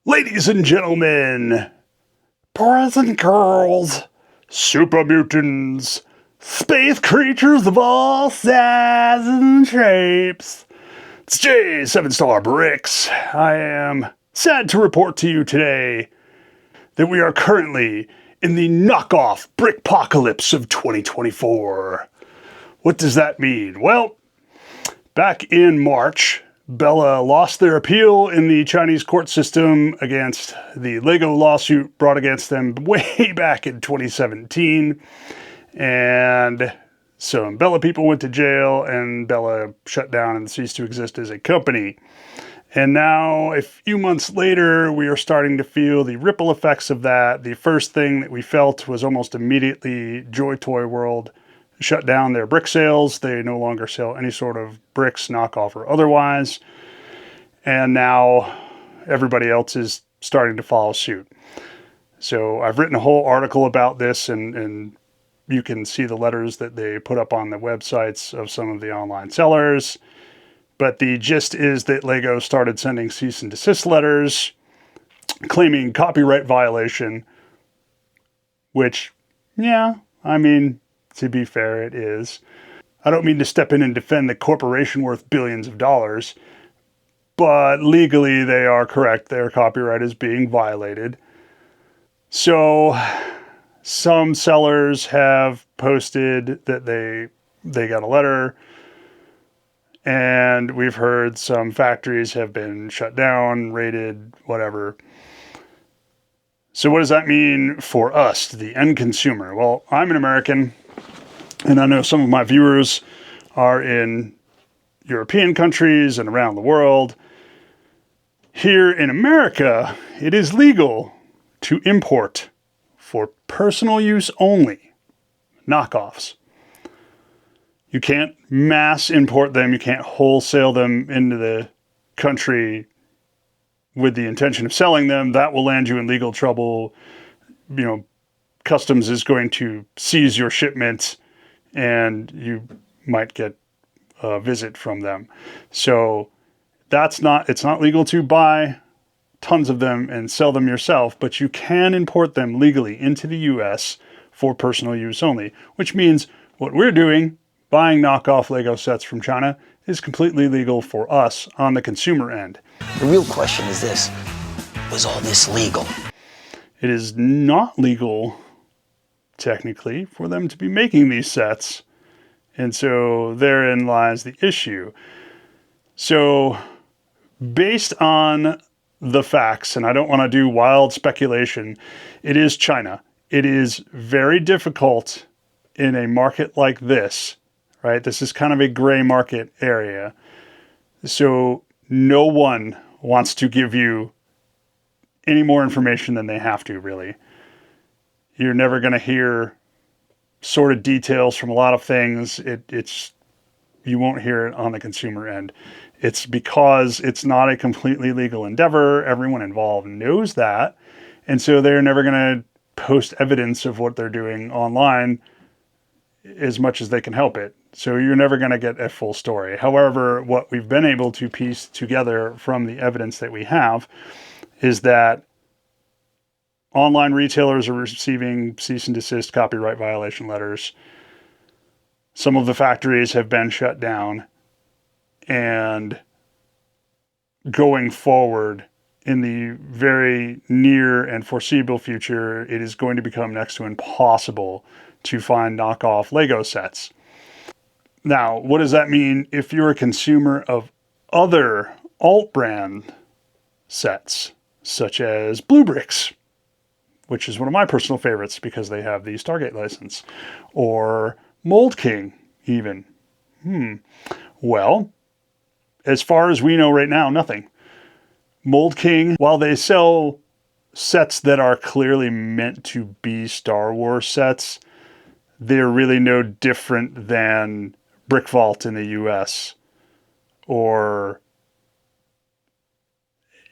Ladies and gentlemen, boys and girls, super mutants, space creatures of all sizes and shapes, it's Jay, 7-Star Bricks. I am sad to report to you today that we are currently in the knockoff Brickpocalypse of 2024. What does that mean? Well, back in March, Bella lost their appeal in the Chinese court system against the Lego lawsuit brought against them way back in 2017. And some Bella people went to jail and Bella shut down and ceased to exist as a company. And now, a few months later, we are starting to feel the ripple effects of that. The first thing that we felt was almost immediately Joy Toy World shut down their brick sales. They no longer sell any sort of bricks, knockoff or otherwise. And now everybody else is starting to follow suit. So I've written a whole article about this, and you can see the letters that they put up on the websites of some of the online sellers. But the gist is that Lego started sending cease and desist letters claiming copyright violation, which, yeah, I mean, to be fair, it is. I don't mean to step in and defend the corporation worth billions of dollars, but legally they are correct. Their copyright is being violated. So some sellers have posted that they got a letter, and we've heard some factories have been shut down, raided, whatever. So what does that mean for us, the end consumer? Well, I'm an American, and I know some of my viewers are in European countries and around the world. Here in America, it is legal to import for personal use only knockoffs. You can't mass import them. You can't wholesale them into the country with the intention of selling them. That will land you in legal trouble. You know, customs is going to seize your shipment, and you might get a visit from them. So it's not legal to buy tons of them and sell them yourself, but you can import them legally into the US for personal use only, which means what we're doing, buying knockoff Lego sets from China, is completely legal for us on the consumer end. The real question is this: was all this legal? It is not legal, technically, for them to be making these sets. And so therein lies the issue. So based on the facts, and I don't want to do wild speculation, it is China. It is very difficult in a market like this, right? This is kind of a gray market area. So no one wants to give you any more information than they have to, really. You're never going to hear sort of details from a lot of things. You won't hear it on the consumer end. It's because it's not a completely legal endeavor. Everyone involved knows that. And so they're never going to post evidence of what they're doing online as much as they can help it. So you're never going to get a full story. However, what we've been able to piece together from the evidence that we have is that online retailers are receiving cease and desist copyright violation letters. Some of the factories have been shut down. And going forward, in the very near and foreseeable future, it is going to become next to impossible to find knockoff Lego sets. Now, what does that mean if you're a consumer of other alt brand sets, such as Blue Bricks, which is one of my personal favorites because they have the Stargate license, or Mold King, even? Well, as far as we know right now, nothing. Mold King, while they sell sets that are clearly meant to be Star Wars sets, they're really no different than Brick Vault in the US or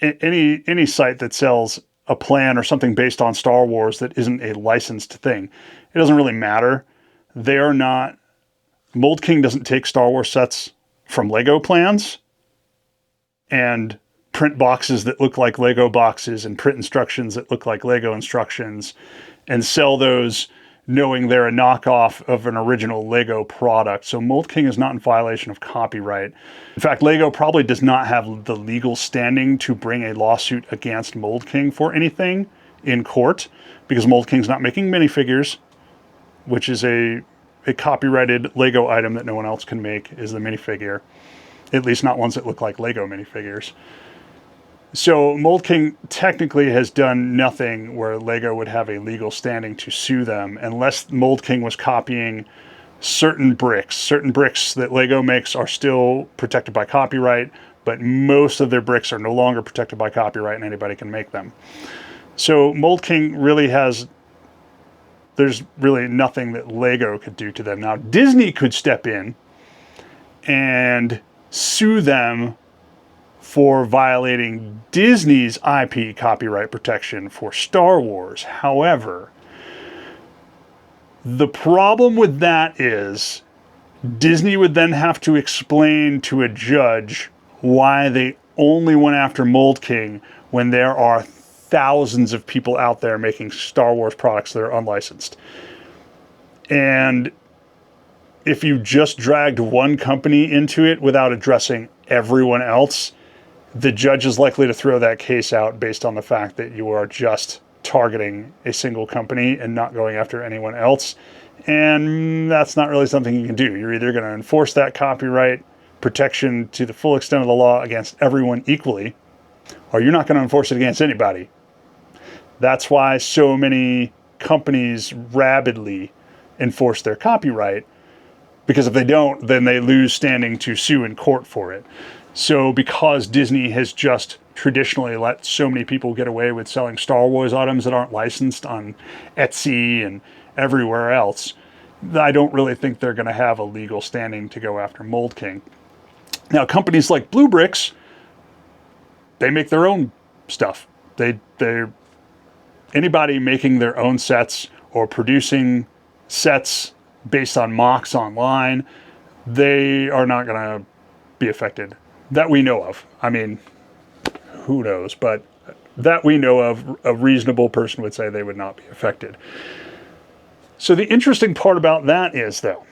any site that sells a plan or something based on Star Wars that isn't a licensed thing. It doesn't really matter. They are not... Mold King doesn't take Star Wars sets from Lego plans and print boxes that look like Lego boxes and print instructions that look like Lego instructions and sell those knowing they're a knockoff of an original Lego product. So Mold King is not in violation of copyright. In fact, Lego probably does not have the legal standing to bring a lawsuit against Mold King for anything in court, because Mold King's not making minifigures, which is a copyrighted Lego item that no one else can make, is the minifigure. At least not ones that look like Lego minifigures. So Mold King technically has done nothing where Lego would have a legal standing to sue them, unless Mold King was copying certain bricks. Certain bricks that Lego makes are still protected by copyright, but most of their bricks are no longer protected by copyright and anybody can make them. So Mold King really there's really nothing that Lego could do to them. Now, Disney could step in and sue them for violating Disney's IP copyright protection for Star Wars. However, the problem with that is Disney would then have to explain to a judge why they only went after Mold King when there are thousands of people out there making Star Wars products that are unlicensed. And if you just dragged one company into it without addressing everyone else, the judge is likely to throw that case out based on the fact that you are just targeting a single company and not going after anyone else. And that's not really something you can do. You're either going to enforce that copyright protection to the full extent of the law against everyone equally, or you're not going to enforce it against anybody. That's why so many companies rabidly enforce their copyright, because if they don't, then they lose standing to sue in court for it. So because Disney has just traditionally let so many people get away with selling Star Wars items that aren't licensed on Etsy and everywhere else, I don't really think they're going to have a legal standing to go after Mold King. Now, companies like Blue Bricks, they make their own stuff. They're anybody making their own sets or producing sets based on mocks online, they are not going to be affected. That we know of. I mean, who knows? But that we know of, a reasonable person would say they would not be affected. So the interesting part about that is, though,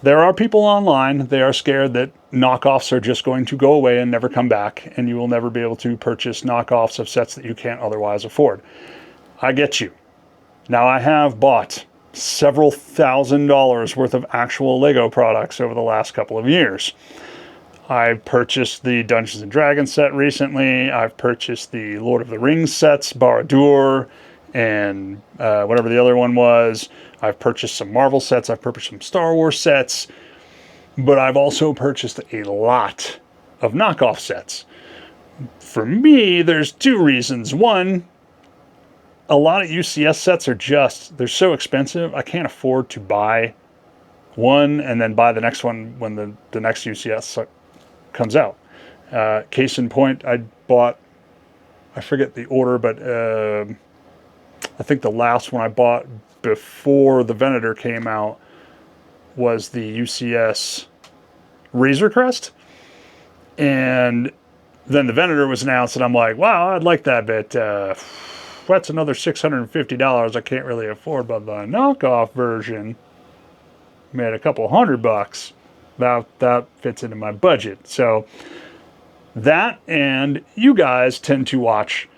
there are people online, they are scared that knockoffs are just going to go away and never come back, and you will never be able to purchase knockoffs of sets that you can't otherwise afford. I get you. Now, I have bought several $1,000s worth of actual Lego products over the last couple of years. I purchased the Dungeons and Dragons set recently. I've purchased the Lord of the Rings sets, Barad-dûr, and whatever the other one was. I've purchased some Marvel sets. I've purchased some Star Wars sets. But I've also purchased a lot of knockoff sets. For me, there's two reasons. One, a lot of UCS sets are they're so expensive, I can't afford to buy one and then buy the next one when the next UCS comes out. Case in point, I bought, I forget the order, but I think the last one I bought before the Venator came out was the UCS Razor Crest. And then the Venator was announced, and I'm like, wow, I'd like that, but that's another $650 I can't really afford. But the knockoff version made a couple $100. That fits into my budget. So that, and you guys tend to watch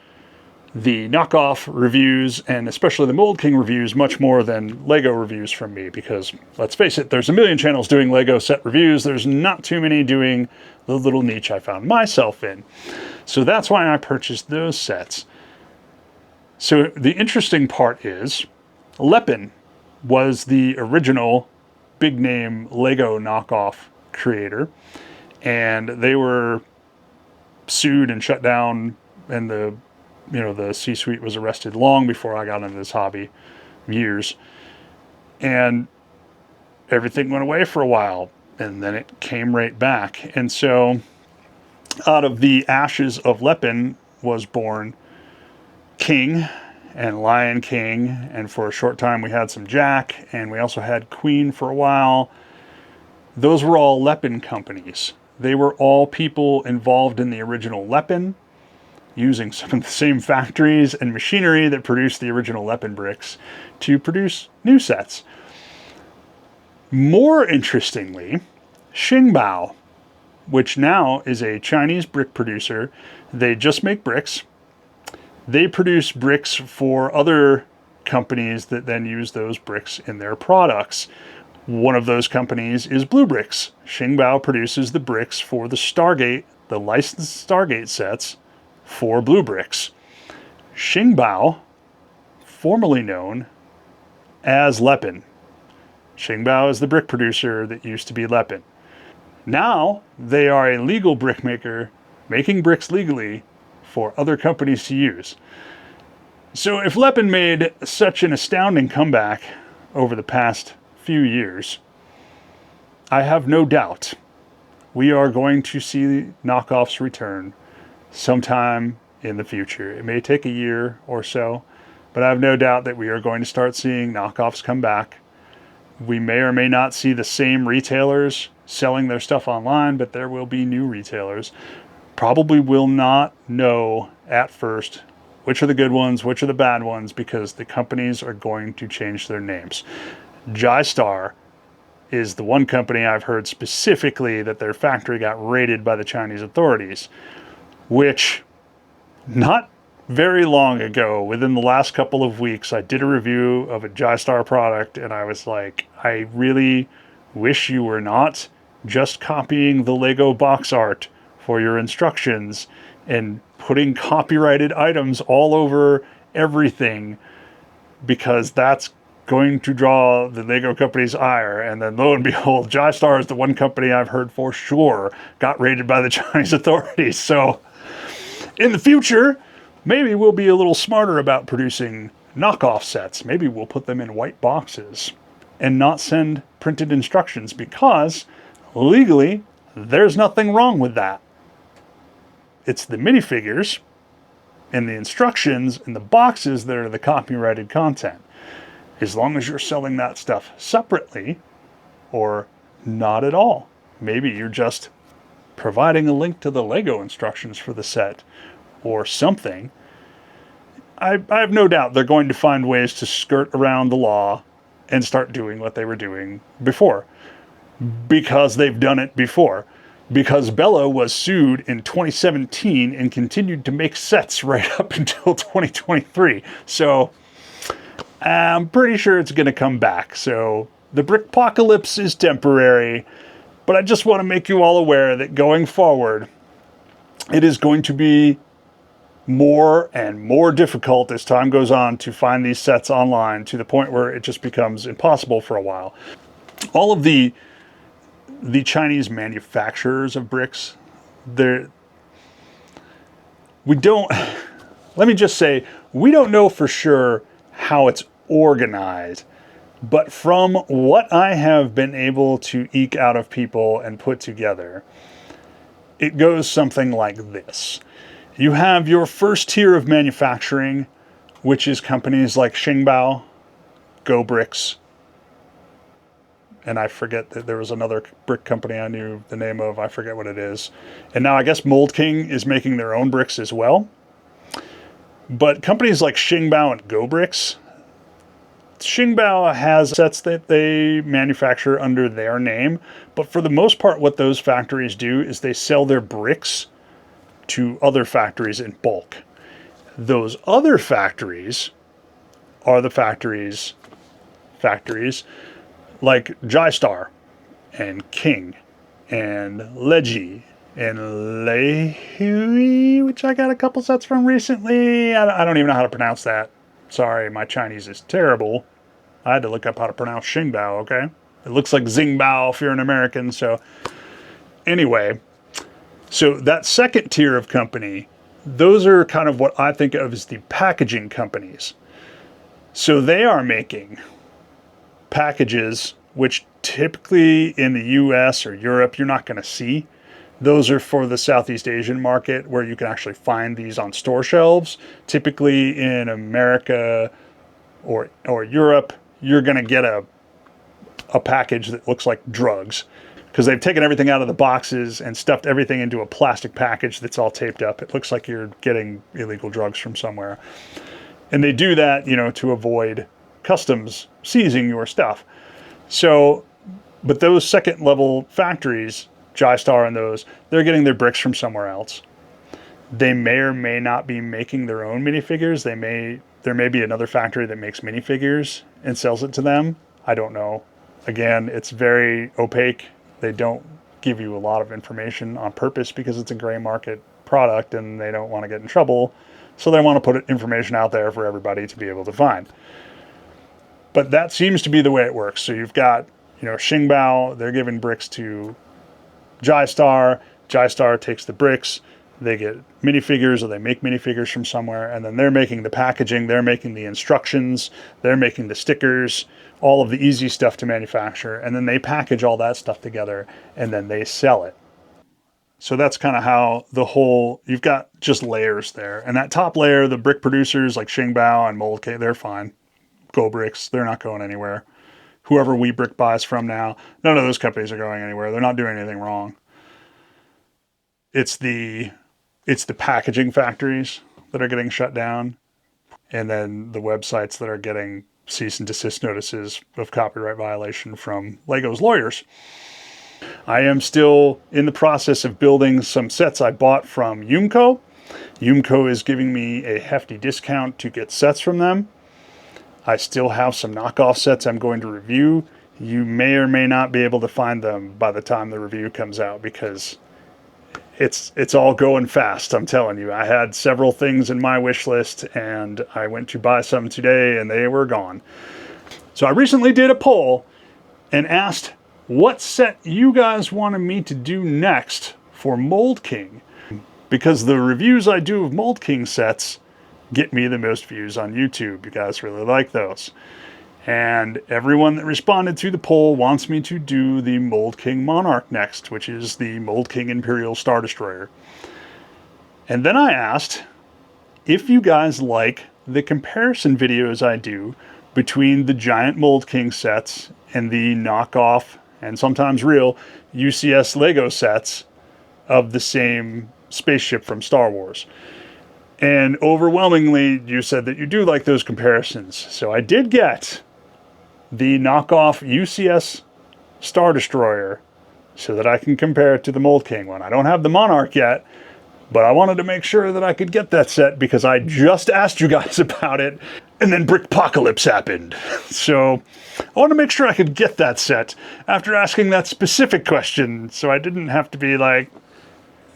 the knockoff reviews, and especially the Mold King reviews, much more than Lego reviews from me, because let's face it, there's a million channels doing Lego set reviews. There's not too many doing the little niche I found myself in. So that's why I purchased those sets. So the interesting part is, Lepin was the original big name Lego knockoff creator, and they were sued and shut down, and the C-suite was arrested long before I got into this hobby, years, and everything went away for a while, and then it came right back. And so out of the ashes of Lepin was born King and Lion King, and for a short time we had some Jack, and we also had Queen for a while. Those were all Lepin companies. They were all people involved in the original Lepin, using some of the same factories and machinery that produced the original lepin bricks to produce new sets. More interestingly, Shing B, which now is a Chinese brick producer, they just make bricks. They produce bricks for other companies that then use those bricks in their products. One of those companies is Blue Bricks. Shing B produces the bricks for the Stargate, the licensed Stargate sets for Blue Bricks. Shing B, formerly known as Lepin. Shing B is the brick producer that used to be Lepin. Now they are a legal brick maker, making bricks legally for other companies to use. So if Lepin made such an astounding comeback over the past few years, I have no doubt we are going to see knockoffs return sometime in the future. It may take a year or so, but I have no doubt that we are going to start seeing knockoffs come back. We may or may not see the same retailers selling their stuff online, but there will be new retailers. Probably will not know at first which are the good ones, which are the bad ones, because the companies are going to change their names. Jystar is the one company I've heard specifically that their factory got raided by the Chinese authorities, which not very long ago, within the last couple of weeks, I did a review of a Jystar product, and I was like, I really wish you were not just copying the Lego box art for your instructions and putting copyrighted items all over everything, because that's going to draw the Lego company's ire. And then lo and behold, Jystar is the one company I've heard for sure got raided by the Chinese authorities. So in the future, maybe we'll be a little smarter about producing knockoff sets. Maybe we'll put them in white boxes and not send printed instructions, because legally there's nothing wrong with that. It's the minifigures and the instructions and the boxes that are the copyrighted content. As long as you're selling that stuff separately or not at all. Maybe you're just providing a link to the Lego instructions for the set or something. I have no doubt they're going to find ways to skirt around the law and start doing what they were doing before, because they've done it before. Because Bella was sued in 2017 and continued to make sets right up until 2023. So I'm pretty sure it's going to come back. So the Brickpocalypse is temporary, but I just want to make you all aware that going forward, it is going to be more and more difficult as time goes on to find these sets online, to the point where it just becomes impossible for a while. All of the Chinese manufacturers of bricks, let me just say, we don't know for sure how it's organized, but from what I have been able to eke out of people and put together, it goes something like this. You have your first tier of manufacturing, which is companies like Shing B, Go Bricks, and I forget that there was another brick company I knew the name of. I forget what it is. And now I guess Mold King is making their own bricks as well. But companies like Shing B and Go Bricks, Shing B has sets that they manufacture under their name. But for the most part, what those factories do is they sell their bricks to other factories in bulk. Those other factories are the factories like Jystar and King and Legi and Lehui, which I got a couple sets from recently. I don't even know how to pronounce that. Sorry, my Chinese is terrible. I had to look up how to pronounce Shing B, okay? It looks like Xing Bao if you're an American. So anyway, so that second tier of company, those are kind of what I think of as the packaging companies. So they are making packages, which typically in the US or Europe, you're not going to see. Those are for the Southeast Asian market, where you can actually find these on store shelves. Typically in America or Europe, you're going to get a package that looks like drugs. because they've taken everything out of the boxes and stuffed everything into a plastic package that's all taped up. It looks like you're getting illegal drugs from somewhere. And they do that, you know, to avoid customs seizing your stuff. So, but those second level factories, J-Star and those, they're getting their bricks from somewhere else. They may or may not be making their own minifigures. There may be another factory that makes minifigures and sells it to them. I don't know. Again, it's very opaque. They don't give you a lot of information on purpose because it's a gray market product and they don't want to get in trouble. So they want to put information out there for everybody to be able to find. But that seems to be the way it works. So you've got, you know, Shing B, they're giving bricks to J-Star. J-Star takes the bricks. They get minifigures, or they make minifigures from somewhere, and then they're making the packaging, they're making the instructions, they're making the stickers, all of the easy stuff to manufacture, and then they package all that stuff together, and then they sell it. So that's kind of how the whole, you've got just layers there. And that top layer, the brick producers like Shing B and Mold K, they're fine. Go Bricks, they're not going anywhere. Whoever We Brick buys from now, none of those companies are going anywhere. They're not doing anything wrong. It's the packaging factories that are getting shut down, and then the websites that are getting cease and desist notices of copyright violation from Lego's lawyers. I am still in the process of building some sets I bought from Yumco. Yumco is giving me a hefty discount to get sets from them. I still have some knockoff sets I'm going to review. You may or may not be able to find them by the time the review comes out because it's all going fast, I'm telling you. I had several things in my wish list and I went to buy some today and they were gone. So I recently did a poll and asked what set you guys wanted me to do next for Mold King, because the reviews I do of Mold King sets get me the most views on YouTube. You guys really like those. And everyone that responded to the poll wants me to do the Mold King Monarch next, which is the Mold King Imperial Star Destroyer. And then I asked if you guys like the comparison videos I do between the giant Mold King sets and the knockoff and sometimes real UCS Lego sets of the same spaceship from Star Wars. And overwhelmingly, you said that you do like those comparisons. So I did get the knockoff UCS Star Destroyer so that I can compare it to the Mold King one. I don't have the Monarch yet, but I wanted to make sure that I could get that set because I just asked you guys about it, and then Brickpocalypse happened. So I want to make sure I could get that set after asking that specific question, so I didn't have to be like,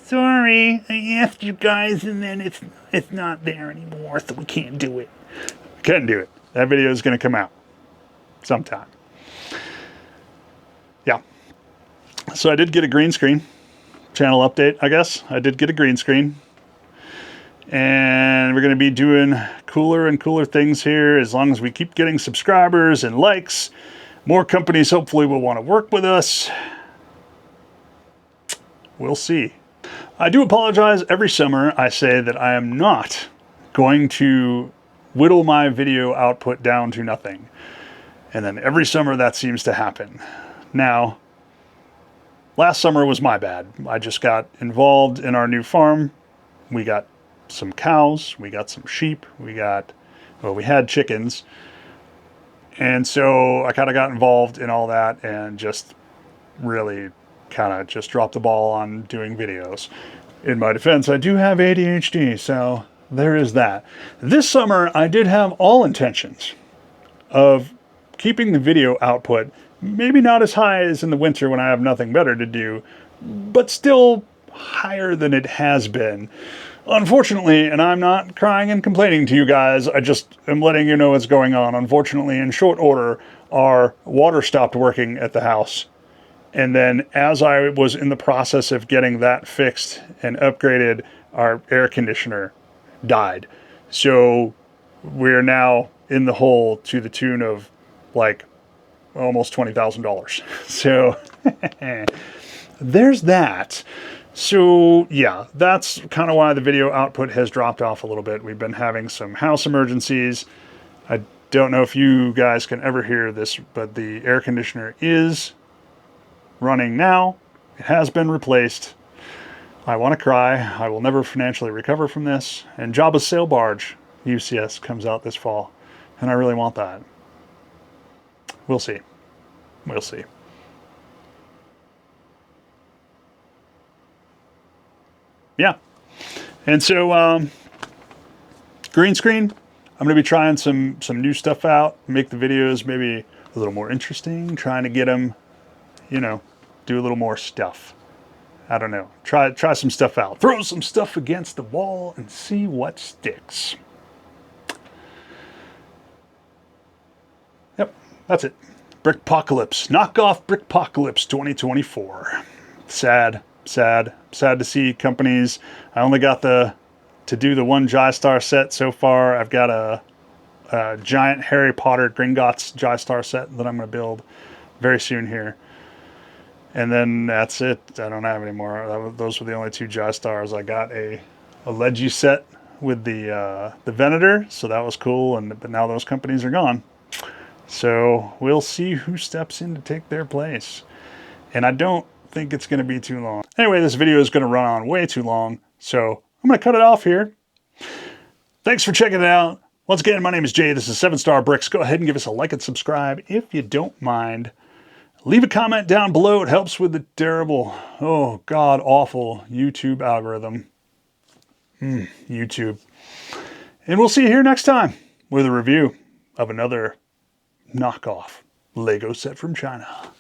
sorry, I asked you guys and then it's not there anymore, so we can't do it. We can do it. That video is going to come out sometime. Yeah. So I did get a green screen. Channel update, I guess. I did get a green screen. And we're going to be doing cooler and cooler things here as long as we keep getting subscribers and likes. More companies hopefully will want to work with us. We'll see. I do apologize. Every summer I say that I am not going to whittle my video output down to nothing. And then every summer that seems to happen. Now, last summer was my bad. I just got involved in our new farm. We got some cows, we got some sheep, we had chickens. And so I kind of got involved in all that and just really kind of just dropped the ball on doing videos. In my defense, I do have ADHD, so there is that. This summer, I did have all intentions of keeping the video output maybe not as high as in the winter when I have nothing better to do, but still higher than it has been. Unfortunately, and I'm not crying and complaining to you guys, I just am letting you know what's going on. Unfortunately, in short order, our water stopped working at the house. And then as I was in the process of getting that fixed and upgraded, our air conditioner died. So we're now in the hole to the tune of like almost $20,000. So there's that. So yeah, that's kind of why the video output has dropped off a little bit. We've been having some house emergencies. I don't know if you guys can ever hear this, but the air conditioner is running now. It has been replaced. I want to cry. I will never financially recover from this. And Jabba's Sail Barge UCS comes out this fall. And I really want that. We'll see. We'll see. Yeah. And so, green screen. I'm going to be trying some new stuff out. Make the videos maybe a little more interesting. Trying to get them, you know, do a little more stuff. I don't know. Try some stuff out. Throw some stuff against the wall and see what sticks. Yep, that's it. Brickpocalypse. Knockoff Brickpocalypse 2024. Sad to see companies. I only got to do the one J-Star set so far. I've got a giant Harry Potter Gringotts J-Star set that I'm going to build very soon here. And then that's it. I don't have any more. Those were the only two J-Stars. I got a Leggy set with the Venator, so that was cool. But now those companies are gone. So we'll see who steps in to take their place. And I don't think it's going to be too long. Anyway, this video is going to run on way too long, so I'm going to cut it off here. Thanks for checking it out. Once again, my name is Jay. This is 7 Star Bricks. Go ahead and give us a like and subscribe if you don't mind. Leave a comment down below. It helps with the terrible, oh god awful YouTube algorithm. YouTube. And we'll see you here next time with a review of another knockoff Lego set from China.